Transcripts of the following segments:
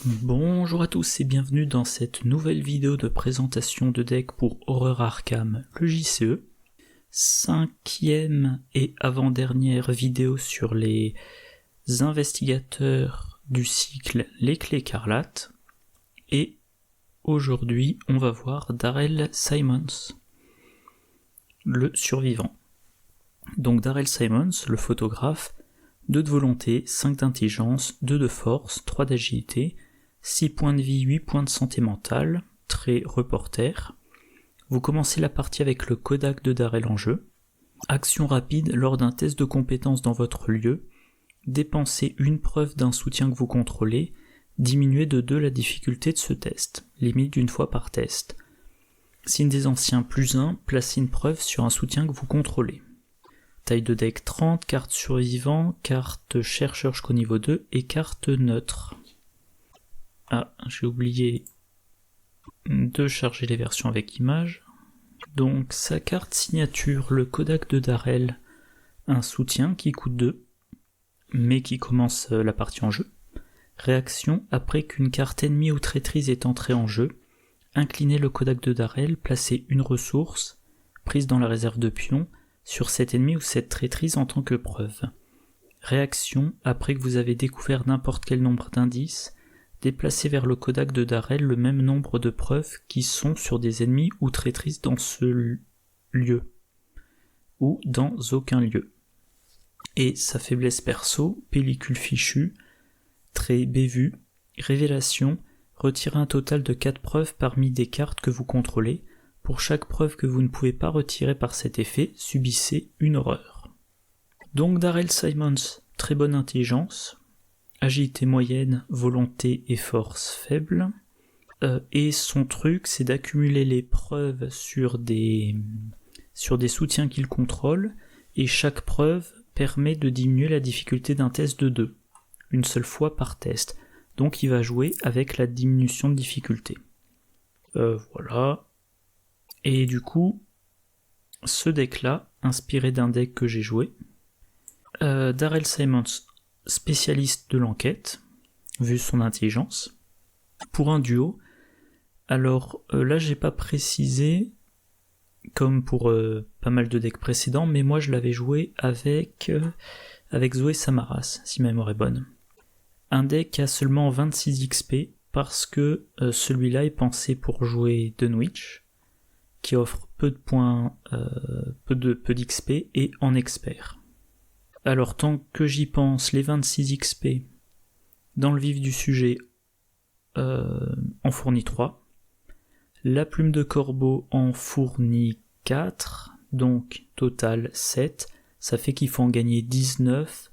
Bonjour à tous et bienvenue dans cette nouvelle vidéo de présentation de deck pour Horror Arkham, le JCE. 5e et avant-dernière vidéo sur les investigateurs du cycle Les Clés Écarlates. Et aujourd'hui, on va voir Darrell Simmons, le survivant. Donc Darrell Simmons, le photographe, 2 de volonté, 5 d'intelligence, 2 de force, 3 d'agilité, 6 points de vie, 8 points de santé mentale, trait reporter. Vous commencez la partie avec le Kodak de Darrell en jeu. Action rapide lors d'un test de compétence dans votre lieu. Dépensez une preuve d'un soutien que vous contrôlez. Diminuez de 2 la difficulté de ce test, limite d'une fois par test. Signe des anciens +1, placez une preuve sur un soutien que vous contrôlez. Taille de deck 30, carte survivant, carte chercheur jusqu'au niveau 2 et carte neutre. Ah, j'ai oublié de charger les versions avec images. Donc sa carte signature, le Kodak de Darrell, un soutien qui coûte 2, mais qui commence la partie en jeu. Réaction, après qu'une carte ennemie ou traîtrise est entrée en jeu, inclinez le Kodak de Darrell, placez une ressource, prise dans la réserve de pion, sur cet ennemi ou cette traîtrise en tant que preuve. Réaction, après que vous avez découvert n'importe quel nombre d'indices, déplacez vers le Kodak de Darrell le même nombre de preuves qui sont sur des ennemis ou traîtrises dans ce lieu, ou dans aucun lieu. Et sa faiblesse perso, pellicule fichue, trait bévu, révélation, retirez un total de 4 preuves parmi des cartes que vous contrôlez. Pour chaque preuve que vous ne pouvez pas retirer par cet effet, subissez une horreur. Donc Darrell Simmons, très bonne intelligence, agilité moyenne, volonté et force faible. Et son truc, c'est d'accumuler les preuves sur des soutiens qu'il contrôle, et chaque preuve permet de diminuer la difficulté d'un test de 2, une seule fois par test. Donc il va jouer avec la diminution de difficulté. Voilà. Et du coup, ce deck-là, inspiré d'un deck que j'ai joué, Darrell Simmons, spécialiste de l'enquête, vu son intelligence, pour un duo. Alors là, j'ai pas précisé, comme pour pas mal de decks précédents, mais moi je l'avais joué avec Zoé Samaras, si ma mémoire est bonne. Un deck à seulement 26 XP, parce que celui-là est pensé pour jouer Dunwich, qui offre peu de points, peu d'XP et en expert. Alors tant que j'y pense, les 26 XP, dans le vif du sujet, en fournit 3. La plume de corbeau en fournit 4, donc total 7. Ça fait qu'il faut en gagner 19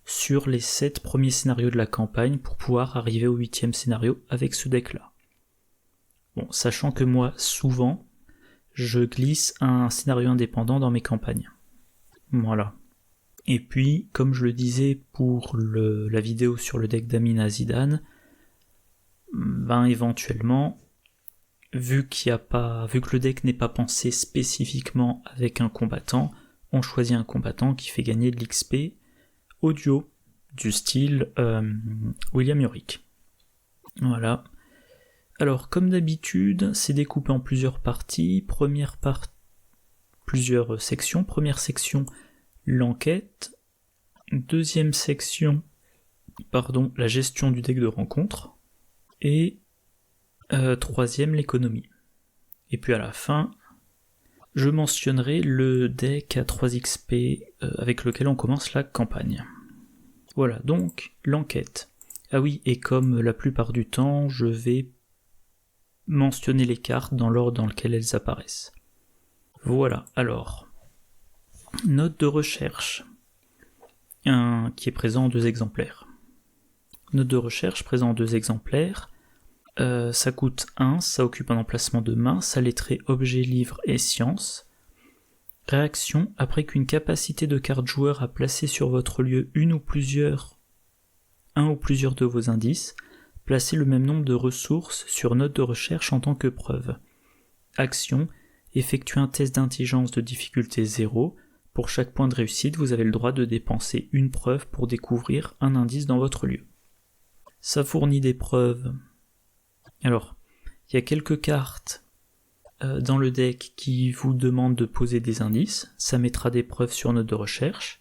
sur les 7 premiers scénarios de la campagne pour pouvoir arriver au 8e scénario avec ce deck-là. Bon, sachant que moi, souvent, je glisse un scénario indépendant dans mes campagnes. Voilà. Et puis, comme je le disais pour la vidéo sur le deck d'Amina Zidane, éventuellement, vu que le deck n'est pas pensé spécifiquement avec un combattant, on choisit un combattant qui fait gagner de l'XP au duo, du style William Yorick. Voilà. Alors, comme d'habitude, c'est découpé en plusieurs parties. Plusieurs sections. Première section, l'enquête. Deuxième section, la gestion du deck de rencontre. Et troisième, l'économie. Et puis à la fin, je mentionnerai le deck à 3 XP avec lequel on commence la campagne. Voilà, donc l'enquête. Ah oui, et comme la plupart du temps, je vais mentionner les cartes dans l'ordre dans lequel elles apparaissent. Voilà, alors, note de recherche, qui est présent en 2 exemplaires. Note de recherche présent en 2 exemplaires, ça coûte 1, ça occupe un emplacement de main, ça lettrait objet, livre et science. Réaction, après qu'une capacité de carte joueur a placé sur votre lieu un ou plusieurs de vos indices, placez le même nombre de ressources sur note de recherche en tant que preuve. Action, effectuez un test d'intelligence de difficulté 0. Pour chaque point de réussite, vous avez le droit de dépenser une preuve pour découvrir un indice dans votre lieu. Ça fournit des preuves. Alors, il y a quelques cartes dans le deck qui vous demandent de poser des indices. Ça mettra des preuves sur note de recherche.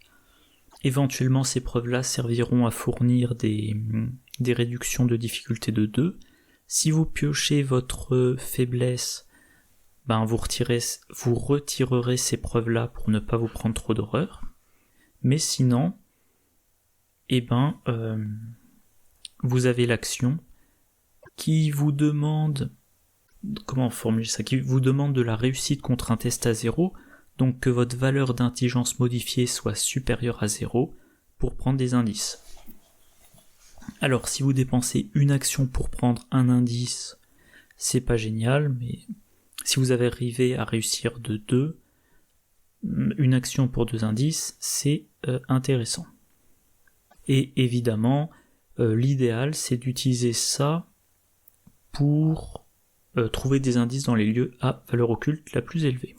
Éventuellement, ces preuves-là serviront à fournir des réductions de difficulté de 2. Si vous piochez votre faiblesse, vous retirerez ces preuves-là pour ne pas vous prendre trop d'horreur. Mais sinon, vous avez l'action qui vous demande, comment formuler ça, qui vous demande de la réussite contre un test à 0, donc que votre valeur d'intelligence modifiée soit supérieure à 0 pour prendre des indices. Alors si vous dépensez une action pour prendre un indice, c'est pas génial, mais si vous avez arrivé à réussir de 2, une action pour 2 indices, c'est intéressant. Et évidemment, l'idéal c'est d'utiliser ça pour trouver des indices dans les lieux à valeur occulte la plus élevée.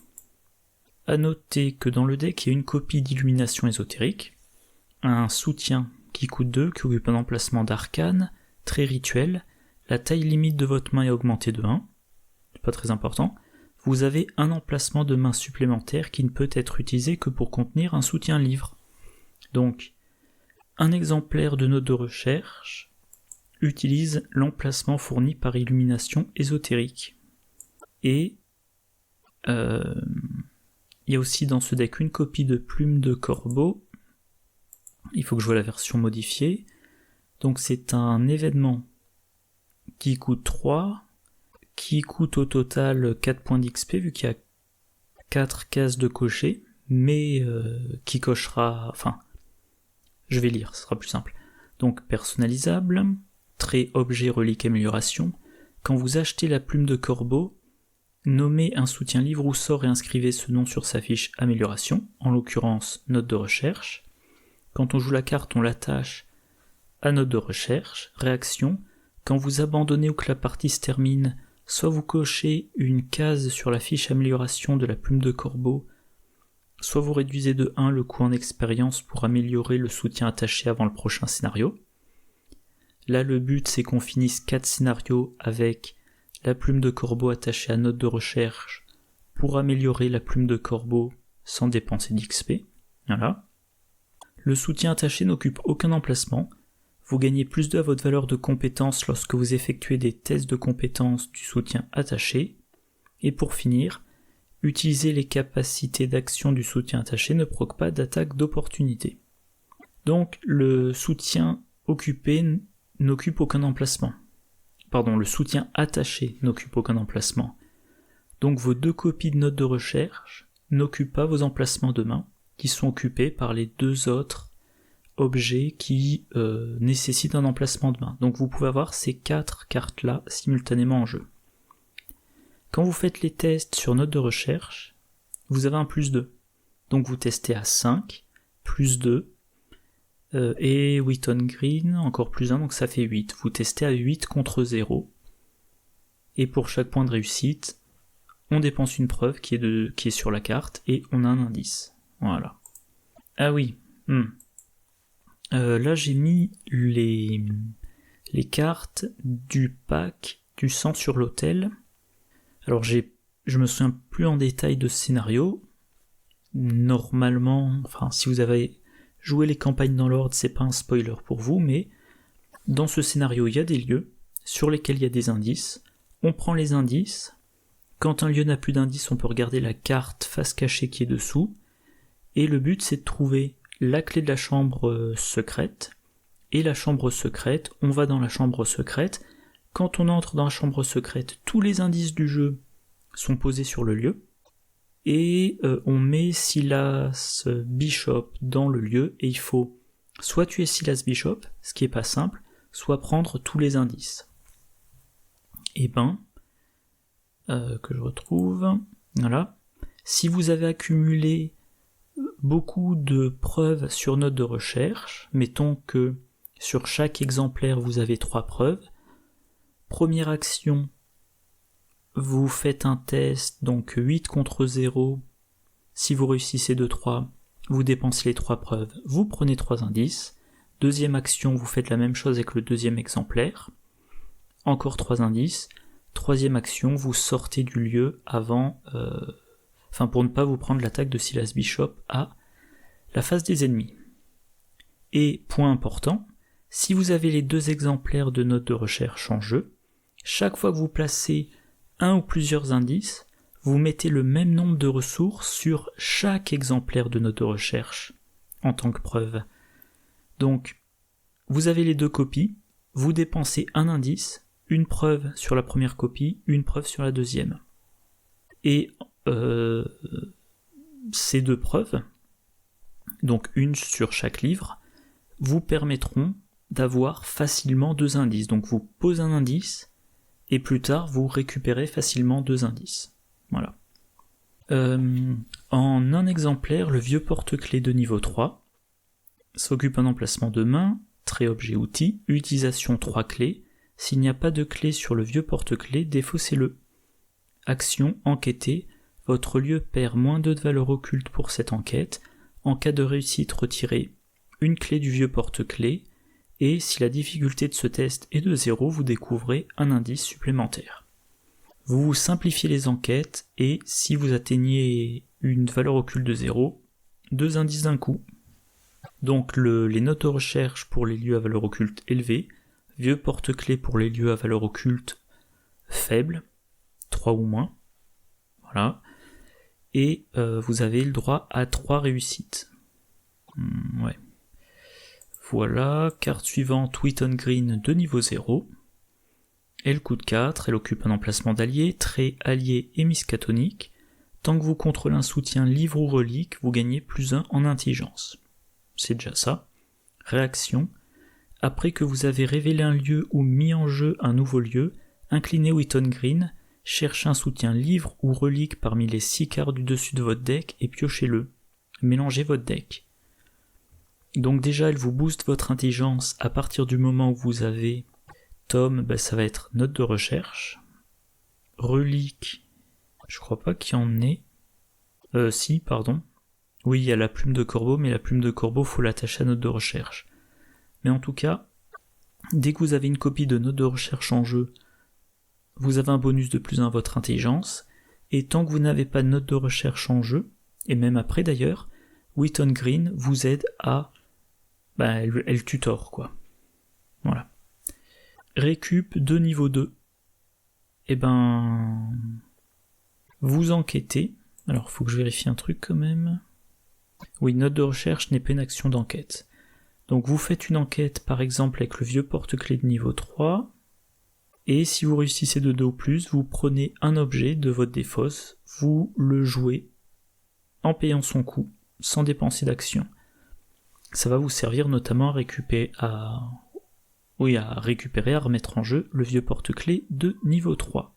A noter que dans le deck, il y a une copie d'illumination ésotérique, un soutien qui coûte 2, qui occupe un emplacement d'arcane, très rituel, la taille limite de votre main est augmentée de 1, c'est pas très important, vous avez un emplacement de main supplémentaire qui ne peut être utilisé que pour contenir un soutien livre. Donc, un exemplaire de note de recherche utilise l'emplacement fourni par illumination ésotérique. Et il y a aussi dans ce deck une copie de Plume de Corbeau. Il faut que je vois la version modifiée. Donc c'est un événement qui coûte 3, qui coûte au total 4 points d'XP vu qu'il y a 4 cases de cocher, mais qui cochera... Enfin, je vais lire, ce sera plus simple. Donc personnalisable, trait objet relique amélioration. Quand vous achetez la Plume de Corbeau, nommez un soutien livre ou sort et inscrivez ce nom sur sa fiche amélioration, en l'occurrence note de recherche. Quand on joue la carte, on l'attache à note de recherche. Réaction, quand vous abandonnez ou que la partie se termine, soit vous cochez une case sur la fiche amélioration de la Plume de Corbeau, soit vous réduisez de 1 le coût en expérience pour améliorer le soutien attaché avant le prochain scénario. Là, le but, c'est qu'on finisse 4 scénarios avec la Plume de Corbeau attachée à note de recherche pour améliorer la Plume de Corbeau sans dépenser d'XP. Voilà. Le soutien attaché n'occupe aucun emplacement. Vous gagnez plus 2 à votre valeur de compétence lorsque vous effectuez des tests de compétences du soutien attaché. Et pour finir, utiliser les capacités d'action du soutien attaché ne provoque pas d'attaque d'opportunité. Donc, le soutien occupé n'occupe aucun emplacement. Pardon, le soutien attaché n'occupe aucun emplacement. Donc vos 2 copies de notes de recherche n'occupent pas vos emplacements de main, qui sont occupés par les 2 autres objets qui nécessitent un emplacement de main. Donc vous pouvez avoir ces 4 cartes-là simultanément en jeu. Quand vous faites les tests sur note de recherche, vous avez un plus 2. Donc vous testez à 5, plus 2, et Wheaton Green, encore plus 1, donc ça fait 8. Vous testez à 8 contre 0. Et pour chaque point de réussite, on dépense une preuve qui est sur la carte, et on a un indice. Voilà. Ah oui. Là j'ai mis les cartes du pack du sang sur l'autel. Alors je me souviens plus en détail de ce scénario. Normalement, si vous avez joué les campagnes dans l'ordre, c'est pas un spoiler pour vous, mais dans ce scénario, il y a des lieux sur lesquels il y a des indices. On prend les indices. Quand un lieu n'a plus d'indices, on peut regarder la carte face cachée qui est dessous. Et le but, c'est de trouver la clé de la chambre secrète. Et la chambre secrète, on va dans la chambre secrète. Quand on entre dans la chambre secrète, tous les indices du jeu sont posés sur le lieu. Et on met Silas Bishop dans le lieu, et il faut soit tuer Silas Bishop, ce qui est pas simple, soit prendre tous les indices. Et que je retrouve, voilà. Si vous avez accumulé beaucoup de preuves sur note de recherche, mettons que sur chaque exemplaire vous avez 3 preuves, première action, vous faites un test, donc 8 contre 0, si vous réussissez de 3, vous dépensez les 3 preuves, vous prenez 3 indices, Deuxième action, vous faites la même chose avec le deuxième exemplaire. Encore 3 indices. Troisième action, vous sortez du lieu avant... pour ne pas vous prendre l'attaque de Silas Bishop à la face des ennemis. Et point important, si vous avez les 2 exemplaires de notes de recherche en jeu, chaque fois que vous placez un ou plusieurs indices, vous mettez le même nombre de ressources sur chaque exemplaire de note de recherche en tant que preuve. Donc, vous avez les 2 copies, vous dépensez un indice, une preuve sur la première copie, une preuve sur la deuxième. Et ces 2 preuves, donc une sur chaque livre, vous permettront d'avoir facilement 2 indices. Donc vous posez un indice, et plus tard vous récupérez facilement 2 indices. Voilà. En un exemplaire, le vieux porte-clés de niveau 3 s'occupe d'un emplacement de main, trait objet outil, utilisation 3 clés. S'il n'y a pas de clé sur le vieux porte-clés, défaussez-le. Action, enquêter. Votre lieu perd -2 de valeur occulte pour cette enquête. En cas de réussite, retirez une clé du vieux porte-clés. Et si la difficulté de ce test est de 0, vous découvrez un indice supplémentaire. Vous simplifiez les enquêtes et si vous atteignez une valeur occulte de 0, 2 indices d'un coup. Donc les notes de recherche pour les lieux à valeur occulte élevée, vieux porte-clés pour les lieux à valeur occulte faible, 3 ou moins. Voilà. Et vous avez le droit à 3 réussites. Ouais. Voilà, carte suivante, Wheaton Green de niveau 0. Elle coûte 4, elle occupe un emplacement d'allié, trait allié et miskatonique. Tant que vous contrôlez un soutien livre ou relique, vous gagnez +1 en intelligence. C'est déjà ça. Réaction. Après que vous avez révélé un lieu ou mis en jeu un nouveau lieu, inclinez Wheaton Green, cherchez un soutien livre ou relique parmi les 6 cartes du dessus de votre deck et piochez-le. Mélangez votre deck. Donc déjà, elle vous booste votre intelligence à partir du moment où vous avez tome, ça va être note de recherche. Relique, je crois pas qu'il y en ait. Si, pardon. Oui, il y a la plume de corbeau, mais la plume de corbeau, faut l'attacher à note de recherche. Mais en tout cas, dès que vous avez une copie de note de recherche en jeu, vous avez un bonus de +1 à votre intelligence, et tant que vous n'avez pas de note de recherche en jeu, et même après d'ailleurs, Wheaton Green vous aide à... elle tutor, quoi. Voilà. Récup de niveau 2. Vous enquêtez. Alors, faut que je vérifie un truc quand même. Oui, note de recherche n'est pas une action d'enquête. Donc, vous faites une enquête, par exemple, avec le vieux porte-clés de niveau 3. Et si vous réussissez de 2 ou plus, vous prenez un objet de votre défausse, vous le jouez en payant son coût, sans dépenser d'action. Ça va vous servir notamment à récupérer, à remettre en jeu le vieux porte-clés de niveau 3.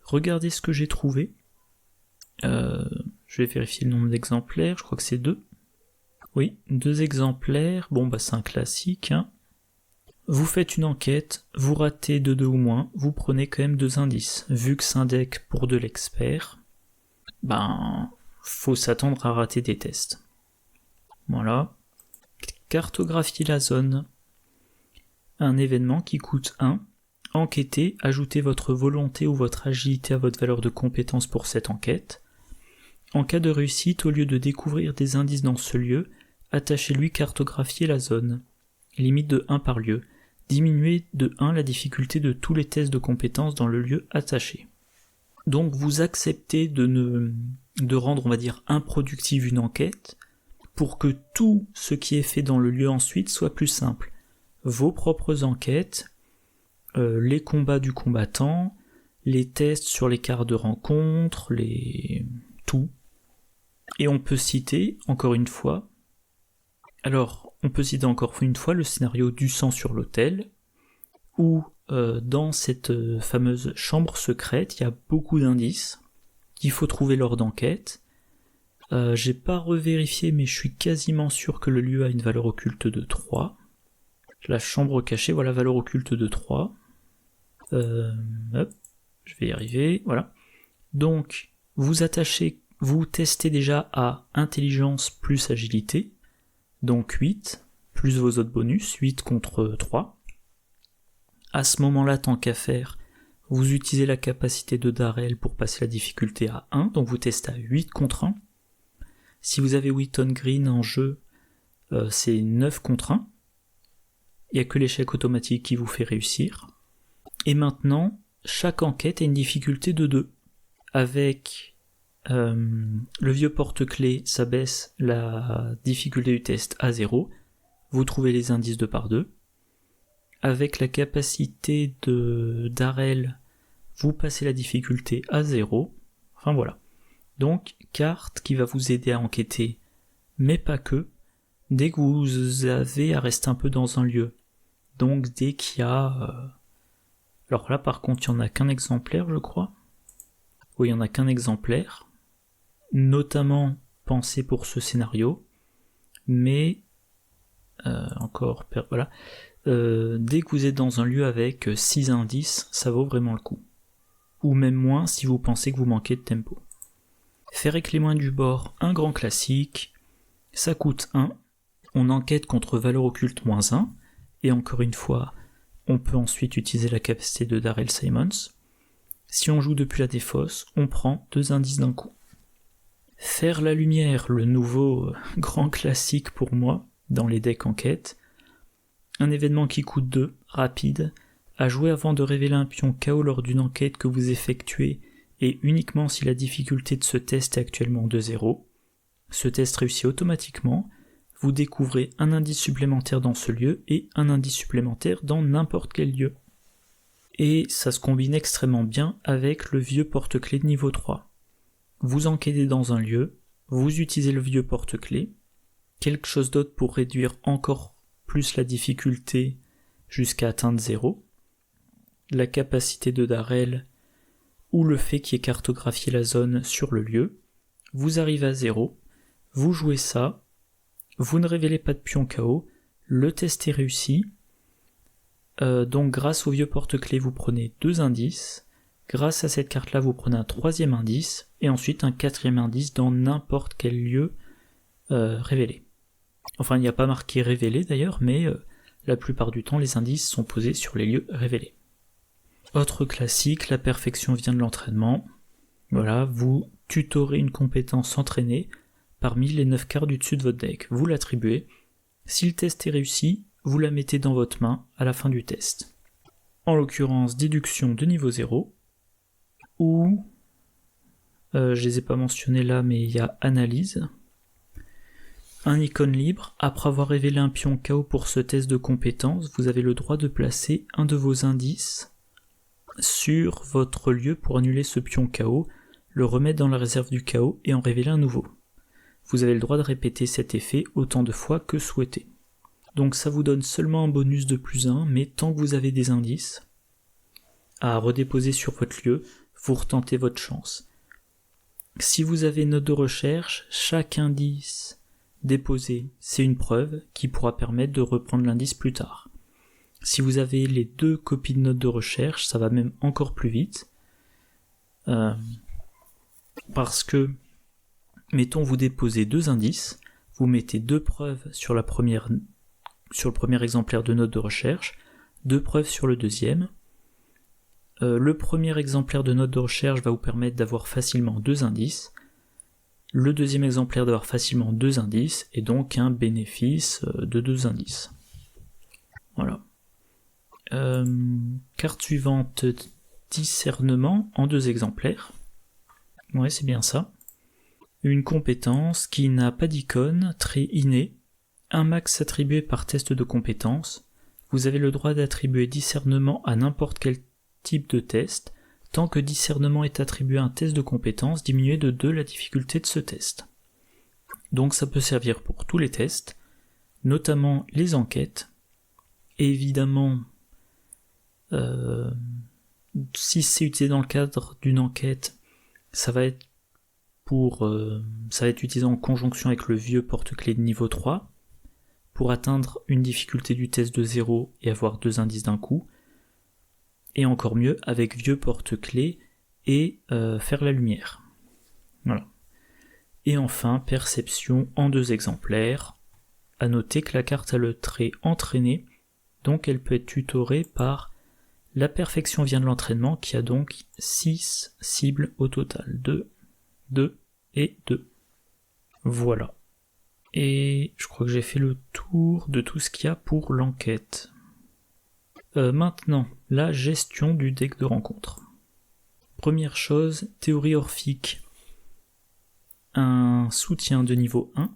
Regardez ce que j'ai trouvé. Je vais vérifier le nombre d'exemplaires, je crois que c'est 2. Oui, 2 exemplaires, c'est un classique. Vous faites une enquête, vous ratez de 2 ou moins, vous prenez quand même 2 indices. Vu que c'est un deck pour de l'expert, faut s'attendre à rater des tests. Voilà. Cartographier la zone. Un événement qui coûte 1. Enquêtez, ajoutez votre volonté ou votre agilité à votre valeur de compétence pour cette enquête. En cas de réussite, au lieu de découvrir des indices dans ce lieu, attachez-lui cartographier la zone. Limite de 1 par lieu. Diminuez de 1 la difficulté de tous les tests de compétences dans le lieu attaché. Donc vous acceptez de rendre, on va dire, improductive une enquête pour que tout ce qui est fait dans le lieu ensuite soit plus simple. Vos propres enquêtes, les combats du combattant, les tests sur les cartes de rencontre, tout. Et on peut citer, encore une fois, le scénario du sang sur l'autel, où dans cette fameuse chambre secrète, il y a beaucoup d'indices qu'il faut trouver lors d'enquête. J'ai pas revérifié, mais je suis quasiment sûr que le lieu a une valeur occulte de 3. La chambre cachée, voilà, valeur occulte de 3. Je vais y arriver, voilà. Donc, vous testez déjà à intelligence plus agilité, donc 8, plus vos autres bonus, 8 contre 3. À ce moment-là, tant qu'à faire, vous utilisez la capacité de Darrell pour passer la difficulté à 1, donc vous testez à 8 contre 1. Si vous avez Wheaton Green en jeu, c'est 9 contre 1. Il n'y a que l'échec automatique qui vous fait réussir. Et maintenant, chaque enquête a une difficulté de 2. Avec le vieux porte-clés, ça baisse la difficulté du test à 0. Vous trouvez les indices 2 par 2. Avec la capacité de Darrell, vous passez la difficulté à 0. Enfin voilà. Donc, carte qui va vous aider à enquêter, mais pas que, dès que vous avez à rester un peu dans un lieu. Donc, dès qu'il y a... Alors là, par contre, il n'y en a qu'un exemplaire, je crois. Oui, il n'y en a qu'un exemplaire. Notamment pensé pour ce scénario. Mais... voilà. Dès que vous êtes dans un lieu avec 6 indices, ça vaut vraiment le coup. Ou même moins si vous pensez que vous manquez de tempo. Faire avec les moyens du bord, un grand classique, ça coûte 1, on enquête contre valeur occulte -1, et encore une fois, on peut ensuite utiliser la capacité de Darrell Simons. Si on joue depuis la défausse, on prend 2 indices d'un coup. Faire la lumière, le nouveau grand classique pour moi, dans les decks enquête, un événement qui coûte 2, rapide, à jouer avant de révéler un pion KO lors d'une enquête que vous effectuez et uniquement si la difficulté de ce test est actuellement de 0. Ce test réussit automatiquement, vous découvrez un indice supplémentaire dans ce lieu et un indice supplémentaire dans n'importe quel lieu. Et ça se combine extrêmement bien avec le vieux porte-clés de niveau 3. Vous enquêtez dans un lieu, vous utilisez le vieux porte-clés, quelque chose d'autre pour réduire encore plus la difficulté jusqu'à atteindre 0, la capacité de Darrell ou le fait qu'il ait cartographié la zone sur le lieu, vous arrivez à 0, vous jouez ça, vous ne révélez pas de pion KO, le test est réussi, donc grâce au vieux porte-clés vous prenez 2 indices, grâce à cette carte là vous prenez un 3e indice, et ensuite un 4e indice dans n'importe quel lieu révélé. Enfin il n'y a pas marqué révélé d'ailleurs, mais la plupart du temps les indices sont posés sur les lieux révélés. Autre classique, la perfection vient de l'entraînement. Voilà, vous tutorez une compétence entraînée parmi les 9 cartes du dessus de votre deck. Vous l'attribuez. Si le test est réussi, vous la mettez dans votre main à la fin du test. En l'occurrence, déduction de niveau 0, ou, je les ai pas mentionnés là, mais il y a analyse. Un icône libre, après avoir révélé un pion KO pour ce test de compétence, vous avez le droit de placer un de vos indices sur votre lieu pour annuler ce pion KO, le remettre dans la réserve du KO et en révéler un nouveau. Vous avez le droit de répéter cet effet autant de fois que souhaité. Donc ça vous donne seulement un bonus de +1, mais tant que vous avez des indices à redéposer sur votre lieu, vous retentez votre chance. Si vous avez note de recherche, chaque indice déposé, c'est une preuve qui pourra permettre de reprendre l'indice plus tard. Si vous avez les 2 copies de notes de recherche, ça va même encore plus vite. Parce que, mettons, vous déposez 2 indices, vous mettez 2 preuves sur le premier exemplaire de note de recherche, 2 preuves sur le deuxième. Le premier exemplaire de note de recherche va vous permettre d'avoir facilement 2 indices. Le deuxième exemplaire d'avoir facilement 2 indices, et donc un bénéfice de 2 indices. Voilà. Carte suivante, discernement en 2 exemplaires. Ouais, c'est bien ça. Une compétence qui n'a pas d'icône, trait inné, un max attribué par test de compétence. Vous avez le droit d'attribuer discernement à n'importe quel type de test, tant que discernement est attribué à un test de compétence, diminuez de 2 la difficulté de ce test. Donc ça peut servir pour tous les tests, notamment les enquêtes, et évidemment, si c'est utilisé dans le cadre d'une enquête, ça va être utilisé en conjonction avec le vieux porte-clés de niveau 3 pour atteindre une difficulté du test de 0 et avoir 2 indices d'un coup, et encore mieux avec vieux porte-clés et faire la lumière. Voilà. Et enfin, perception en 2 exemplaires. à noter que la carte a le trait entraîné, donc elle peut être tutorée par la perfection vient de l'entraînement, qui a donc 6 cibles au total. 2, 2 et 2. Voilà. Et je crois que j'ai fait le tour de tout ce qu'il y a pour l'enquête. Maintenant, la gestion du deck de rencontre. Première chose, théorie orphique. Un soutien de niveau 1,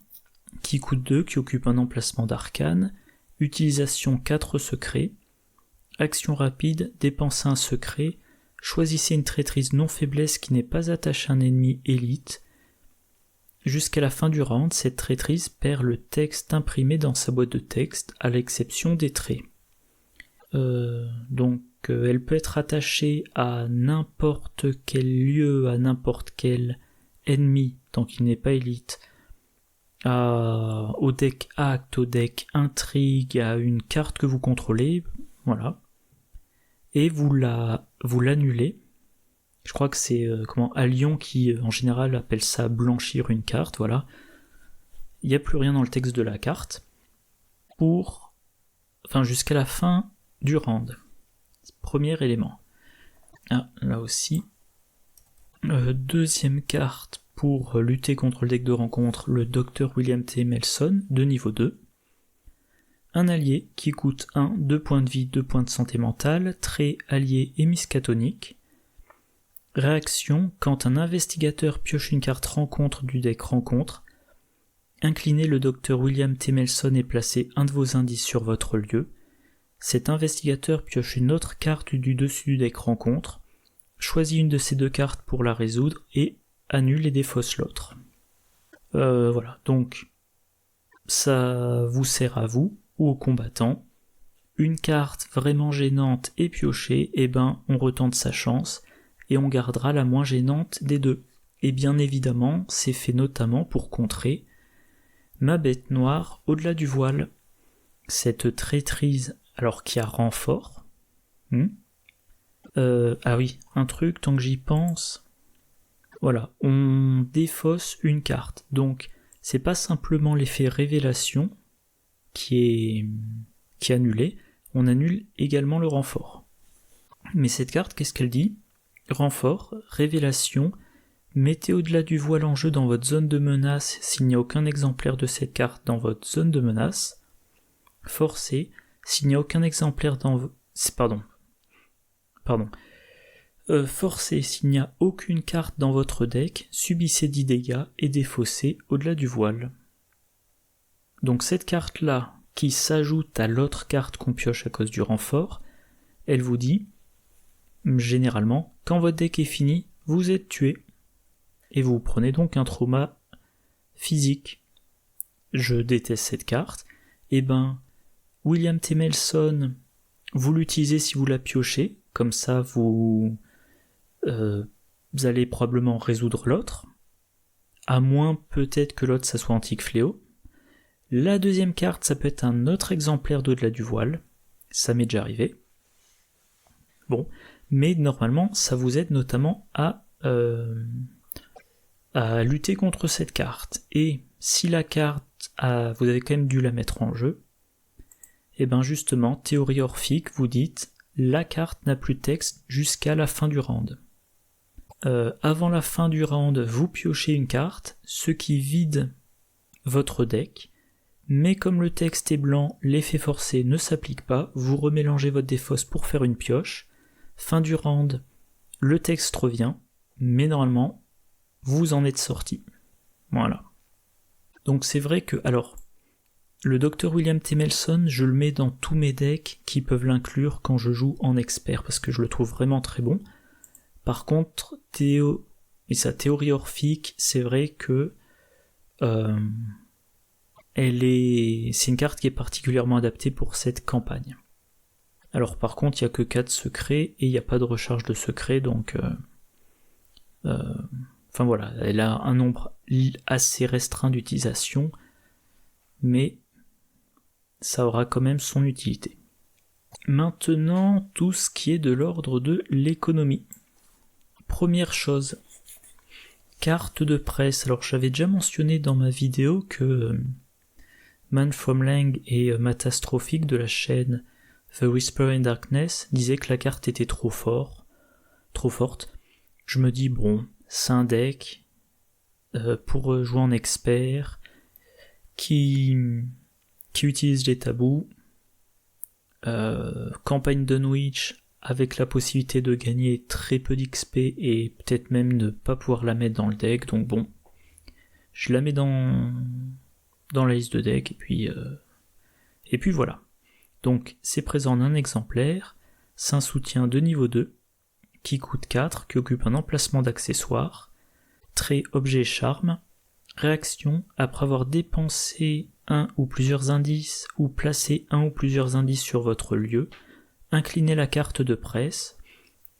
qui coûte 2, qui occupe un emplacement d'arcane, utilisation 4 secrets, action rapide, dépensez un secret, choisissez une traîtrise non faiblesse qui n'est pas attachée à un ennemi élite. Jusqu'à la fin du round, cette traîtrise perd le texte imprimé dans sa boîte de texte, à l'exception des traits. Donc elle peut être attachée à n'importe quel lieu, à n'importe quel ennemi, tant qu'il n'est pas élite, au deck acte, au deck intrigue, à une carte que vous contrôlez, voilà. Et vous l'annulez. Je crois que c'est Allion qui en général appelle ça blanchir une carte, voilà. Il n'y a plus rien dans le texte de la carte jusqu'à la fin du round. Premier élément. Là aussi. Deuxième carte pour lutter contre le deck de rencontre, le Dr William T. Melson de niveau 2. Un allié qui coûte 1, 2 points de vie, 2 points de santé mentale, trait allié et miskatonique. Réaction, quand un investigateur pioche une carte rencontre du deck rencontre, inclinez le Dr William T. Melson et placez un de vos indices sur votre lieu. Cet investigateur pioche une autre carte du dessus du deck rencontre, choisit une de ces deux cartes pour la résoudre et annule et défausse l'autre. Voilà, donc ça vous sert à vous ou aux combattants. Une carte vraiment gênante est piochée, on retente sa chance et on gardera la moins gênante des deux. Et bien évidemment, c'est fait notamment pour contrer ma bête noire au-delà du voile. Cette traîtrise, alors qui a renfort. Ah oui, un truc, tant que j'y pense. Voilà, on défausse une carte. Donc, c'est pas simplement l'effet révélation qui est annulé, on annule également le renfort. Mais cette carte, qu'est-ce qu'elle dit ? Renfort, révélation, mettez au-delà du voile en jeu dans votre zone de menace s'il n'y a aucun exemplaire de cette carte dans votre zone de menace. Forcé, s'il n'y a aucun exemplaire dans forcé, s'il n'y a aucune carte dans votre deck, subissez 10 dégâts et défaussez au-delà du voile. Donc cette carte-là, qui s'ajoute à l'autre carte qu'on pioche à cause du renfort, elle vous dit, généralement, quand votre deck est fini, vous êtes tué. Et vous prenez donc un trauma physique. Je déteste cette carte. William T. Melson, vous l'utilisez si vous la piochez, comme ça vous allez probablement résoudre l'autre, à moins peut-être que l'autre ça soit Antique Fléau. La deuxième carte, ça peut être un autre exemplaire d'au-delà du voile, ça m'est déjà arrivé. Bon, mais normalement ça vous aide notamment à lutter contre cette carte. Et si la carte, vous avez quand même dû la mettre en jeu, justement, théorie orphique, vous dites, la carte n'a plus de texte jusqu'à la fin du round. Avant la fin du round, vous piochez une carte, ce qui vide votre deck, mais comme le texte est blanc, l'effet forcé ne s'applique pas, vous remélangez votre défausse pour faire une pioche. Fin du round, le texte revient, mais normalement, vous en êtes sorti. Voilà. Donc c'est vrai que, le Dr William T. Melson, je le mets dans tous mes decks qui peuvent l'inclure quand je joue en expert, parce que je le trouve vraiment très bon. Par contre, sa théorie orphique, c'est vrai que c'est une carte qui est particulièrement adaptée pour cette campagne. Alors par contre, il n'y a que 4 secrets et il n'y a pas de recharge de secrets, donc voilà, elle a un nombre assez restreint d'utilisation, mais ça aura quand même son utilité. Maintenant, tout ce qui est de l'ordre de l'économie. Première chose, carte de presse. Alors j'avais déjà mentionné dans ma vidéo que Man from Lang et Matastrophic de la chaîne The Whisper in Darkness disaient que la carte était trop forte. Je me dis, bon, c'est un deck pour jouer en expert qui utilise les tabous, campagne Dunwich avec la possibilité de gagner très peu d'XP et peut-être même ne pas pouvoir la mettre dans le deck, donc bon, je la mets dans la liste de deck, et puis voilà. Donc c'est présent en un exemplaire, c'est un soutien de niveau 2, qui coûte 4, qui occupe un emplacement d'accessoires, trait objet charme, réaction, après avoir dépensé un ou plusieurs indices, ou placé un ou plusieurs indices sur votre lieu, inclinez la carte de presse,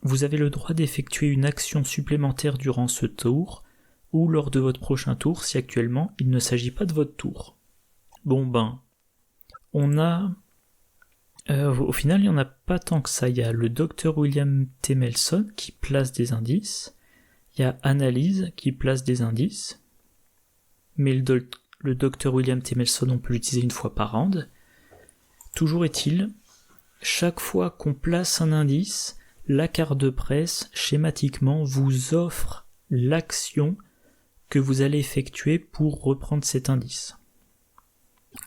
vous avez le droit d'effectuer une action supplémentaire durant ce tour, ou lors de votre prochain tour si actuellement il ne s'agit pas de votre tour. Bon ben, on a... au final il n'y en a pas tant que ça, il y a le Dr William Temelson qui place des indices, il y a Analyse qui place des indices, mais le Dr William Temelson on peut l'utiliser une fois par round. Toujours est-il, chaque fois qu'on place un indice, la carte de presse schématiquement vous offre l'action que vous allez effectuer pour reprendre cet indice.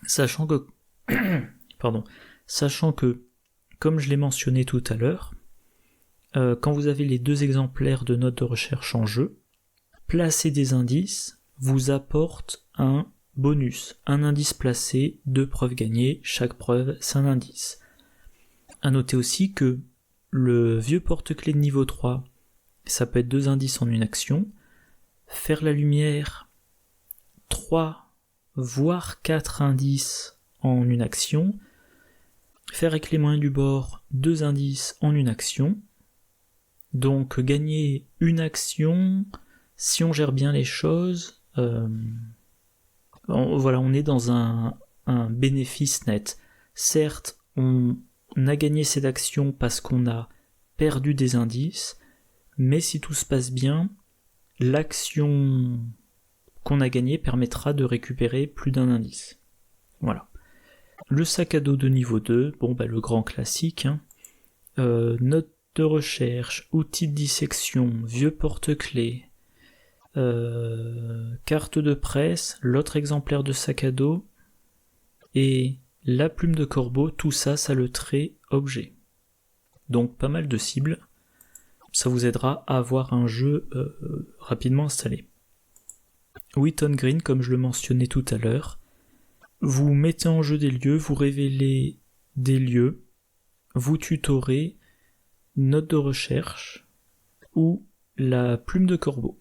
Sachant que, comme je l'ai mentionné tout à l'heure, quand vous avez les 2 exemplaires de notes de recherche en jeu, placer des indices vous apporte un bonus. Un indice placé, 2 preuves gagnées, chaque preuve c'est un indice. À noter aussi que le vieux porte-clés de niveau 3, ça peut être 2 indices en une action, faire la lumière, 3 voire 4 indices en une action, faire avec les moyens du bord 2 indices en une action, donc gagner une action, si on gère bien les choses, on est dans un bénéfice net. Certes, on a gagné cette action parce qu'on a perdu des indices, mais si tout se passe bien, l'action qu'on a gagnée permettra de récupérer plus d'un indice. Voilà. Le sac à dos de niveau 2, le grand classique, note de recherche, outils de dissection, vieux porte-clés, carte de presse, l'autre exemplaire de sac à dos, et la plume de corbeau, tout ça, ça le trait objet. Donc pas mal de cibles, ça vous aidera à avoir un jeu rapidement installé. Wheaton Green, comme je le mentionnais tout à l'heure, vous mettez en jeu des lieux, vous révélez des lieux, vous tutorez, note de recherche ou la plume de corbeau.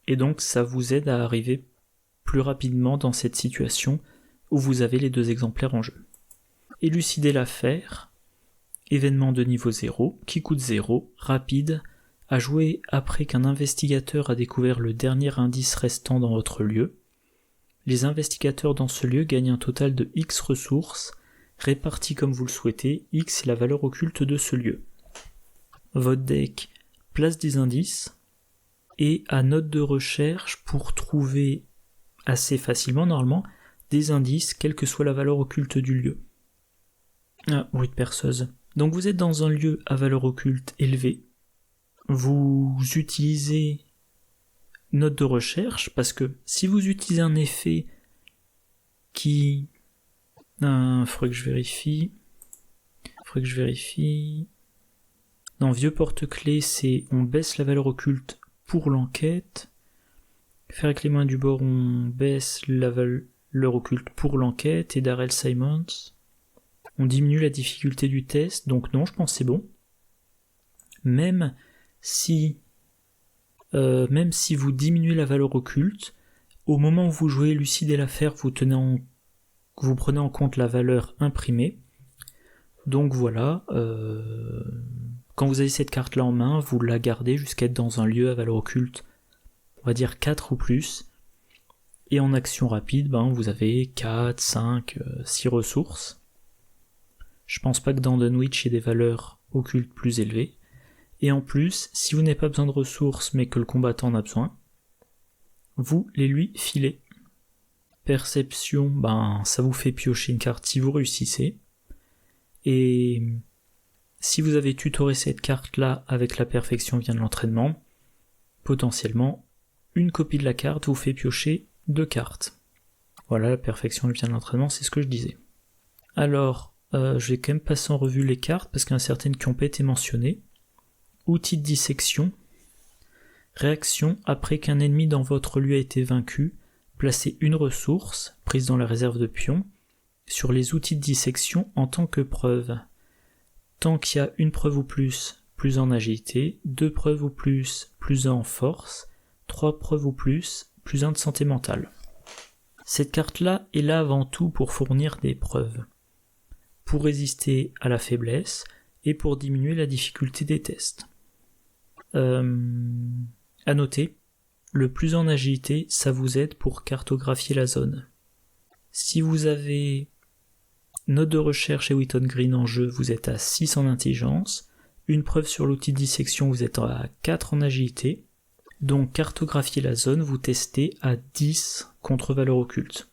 Et donc ça vous aide à arriver plus rapidement dans cette situation où vous avez les 2 exemplaires en jeu. Élucider l'affaire, événement de niveau 0, qui coûte 0, rapide, à jouer après qu'un investigateur a découvert le dernier indice restant dans votre lieu. Les investigateurs dans ce lieu gagnent un total de X ressources, réparties comme vous le souhaitez, X est la valeur occulte de ce lieu. Votre deck place des indices, et à note de recherche pour trouver assez facilement, normalement, des indices, quelle que soit la valeur occulte du lieu. Ah, bruit de perceuse. Donc vous êtes dans un lieu à valeur occulte élevée, vous utilisez note de recherche, parce que si vous utilisez un effet qui... faudrait que je vérifie... Dans vieux porte-clés, c'est on baisse la valeur occulte pour l'enquête. Faire avec les mains du bord, on baisse la valeur occulte pour l'enquête. Et Darrell Simons, on diminue la difficulté du test. Donc non, je pense que c'est bon. Même si vous diminuez la valeur occulte, au moment où vous jouez élucider l'affaire, vous prenez en compte la valeur imprimée. Donc voilà, quand vous avez cette carte-là en main, vous la gardez jusqu'à être dans un lieu à valeur occulte, on va dire 4 ou plus, et en action rapide, vous avez 4, 5, 6 ressources. Je pense pas que dans Dunwich il y ait des valeurs occultes plus élevées, et en plus, si vous n'avez pas besoin de ressources mais que le combattant en a besoin, vous les lui filez. Perception, ça vous fait piocher une carte si vous réussissez. Et si vous avez tutoré cette carte-là avec la perfection vient de l'entraînement, potentiellement, une copie de la carte vous fait piocher 2 cartes. Voilà, la perfection vient de l'entraînement, c'est ce que je disais. Alors, je vais quand même passer en revue les cartes, parce qu'il y en a certaines qui n'ont pas été mentionnées. Outil de dissection. Réaction, après qu'un ennemi dans votre lieu a été vaincu, placez une ressource, prise dans la réserve de pions, sur les outils de dissection en tant que preuve. Tant qu'il y a une preuve ou plus en agilité, 2 preuves ou plus 1 en force, 3 preuves ou plus 1 de santé mentale. Cette carte-là est là avant tout pour fournir des preuves, pour résister à la faiblesse et pour diminuer la difficulté des tests. À noter, le plus en agilité, ça vous aide pour cartographier la zone. Si vous avez note de recherche et Wheaton Green en jeu, vous êtes à 6 en intelligence, une preuve sur l'outil de dissection, vous êtes à 4 en agilité, donc cartographier la zone, vous testez à 10 contre valeur occulte.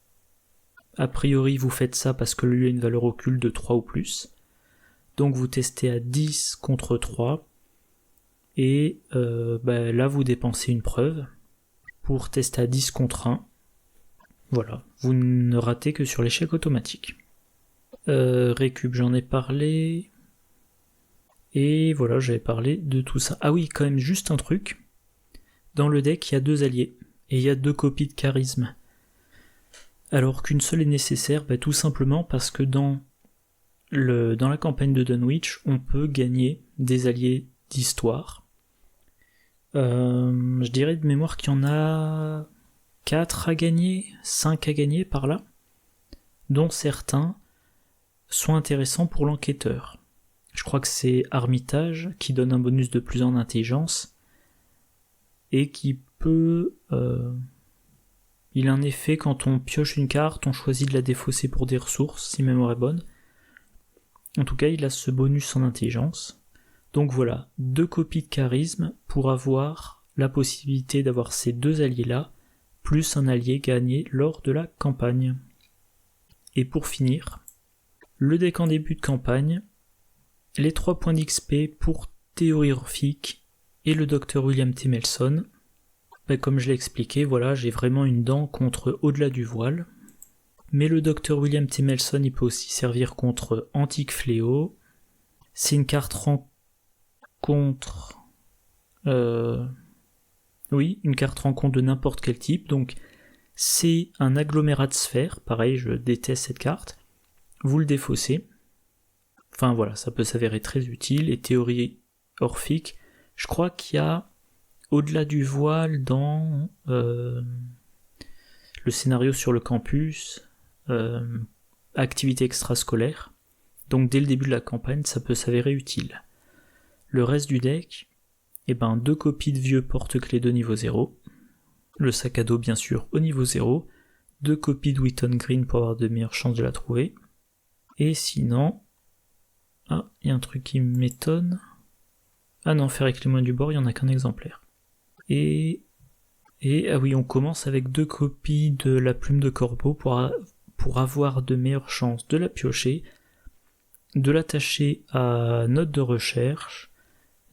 A priori, vous faites ça parce que le lieu a une valeur occulte de 3 ou plus, donc vous testez à 10 contre 3, et là vous dépensez une preuve pour tester à 10 contre 1. Voilà, vous ne ratez que sur l'échec automatique. Récup, j'en ai parlé. Et voilà, j'avais parlé de tout ça. Ah oui, quand même juste un truc. Dans le deck, il y a 2 alliés, et il y a 2 copies de charisme. Alors qu'une seule est nécessaire, tout simplement parce que dans la campagne de Dunwich, on peut gagner des alliés d'histoire. Je dirais de mémoire qu'il y en a 4 à gagner, 5 à gagner par là, dont certains sont intéressants pour l'enquêteur. Je crois que c'est Armitage qui donne un bonus de plus en intelligence et qui peut... il a un effet quand on pioche une carte, on choisit de la défausser pour des ressources, si mémoire est bonne. En tout cas, il a ce bonus en intelligence. Donc voilà, 2 copies de charisme pour avoir la possibilité d'avoir ces 2 alliés-là, plus un allié gagné lors de la campagne. Et pour finir, le deck en début de campagne, les 3 points d'XP pour théorie orphique et le Dr William T. Melson. Comme je l'ai expliqué, voilà, j'ai vraiment une dent contre au-delà du voile. Mais le Dr William T. Melson, il peut aussi servir contre Antique Fléau. C'est une carte rencontre... une carte rencontre de n'importe quel type, donc c'est un agglomérat de sphères, pareil, je déteste cette carte. Vous le défaussez. Enfin voilà, ça peut s'avérer très utile. Et théorie orphique, je crois qu'il y a au-delà du voile dans le scénario sur le campus, activité extrascolaire. Donc dès le début de la campagne, ça peut s'avérer utile. Le reste du deck, 2 copies de vieux porte-clés de niveau 0. Le sac à dos bien sûr au niveau 0. 2 copies de Wheaton Green pour avoir de meilleures chances de la trouver. Et sinon... Ah, il y a un truc qui m'étonne. Ah non, faire avec les moyens du bord, il n'y en a qu'un exemplaire. Et ah oui, on commence avec 2 copies de la plume de corbeau pour avoir de meilleures chances de la piocher, de l'attacher à note de recherche,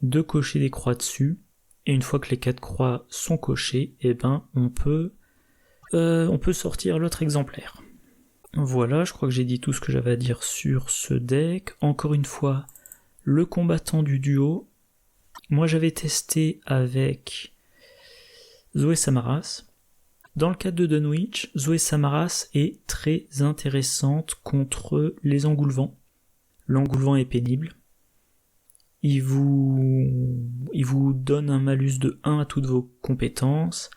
de cocher des croix dessus, et une fois que les 4 croix sont cochées, on peut sortir l'autre exemplaire. Voilà, je crois que j'ai dit tout ce que j'avais à dire sur ce deck. Encore une fois, le combattant du duo. Moi j'avais testé avec Zoé Samaras. Dans le cadre de Dunwich, Zoé Samaras est très intéressante contre les engoulevents. L'engoulevent est pénible. Il vous donne un malus de 1 à toutes vos compétences.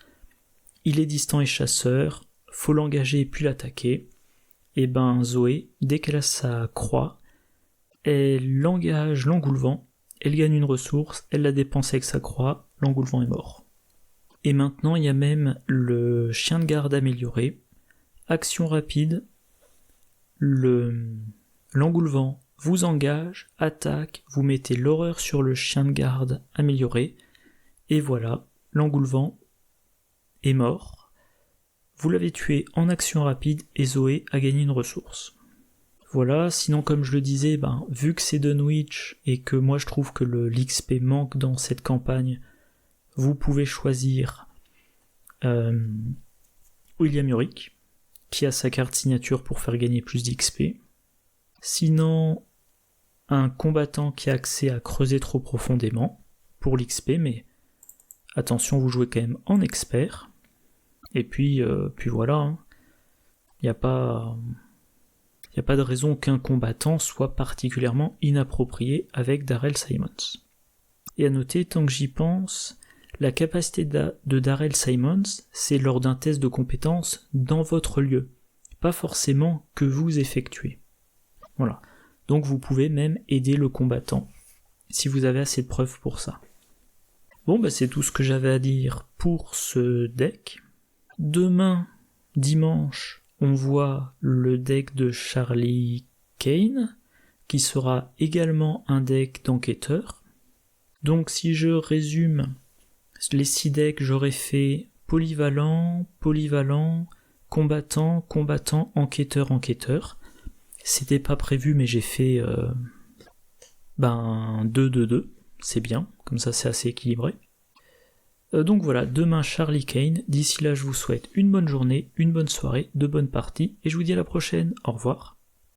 Il est distant et chasseur. Faut l'engager et puis l'attaquer. Et Zoé, dès qu'elle a sa croix, elle engage l'engoulevent, elle gagne une ressource, elle la dépense avec sa croix, l'engoulevent est mort. Et maintenant, il y a même le chien de garde amélioré. Action rapide, l'engoulevent vous engage, attaque, vous mettez l'horreur sur le chien de garde amélioré, et voilà, l'engoulevent est mort. vous l'avez tué en action rapide et Zoé a gagné une ressource. Voilà, sinon comme je le disais, vu que c'est Dunwich et que moi je trouve que l'XP manque dans cette campagne, vous pouvez choisir William Yorick, qui a sa carte signature pour faire gagner plus d'XP. Sinon, un combattant qui a accès à creuser trop profondément pour l'XP, mais attention, vous jouez quand même en expert. Et puis voilà, il n'y a pas de raison qu'un combattant soit particulièrement inapproprié avec Darrell Simons. Et à noter, tant que j'y pense, la capacité de Darrell Simons, c'est lors d'un test de compétence dans votre lieu, pas forcément que vous effectuez. Voilà. Donc vous pouvez même aider le combattant, si vous avez assez de preuves pour ça. Bon, c'est tout ce que j'avais à dire pour ce deck. Demain, dimanche, on voit le deck de Charlie Kane, qui sera également un deck d'enquêteur. Donc si je résume les 6 decks, j'aurais fait polyvalent, combattant, enquêteur. C'était pas prévu, mais j'ai fait 2-2-2, c'est bien, comme ça c'est assez équilibré. Donc voilà, demain Charlie Kane, d'ici là je vous souhaite une bonne journée, une bonne soirée, de bonnes parties, et je vous dis à la prochaine, au revoir.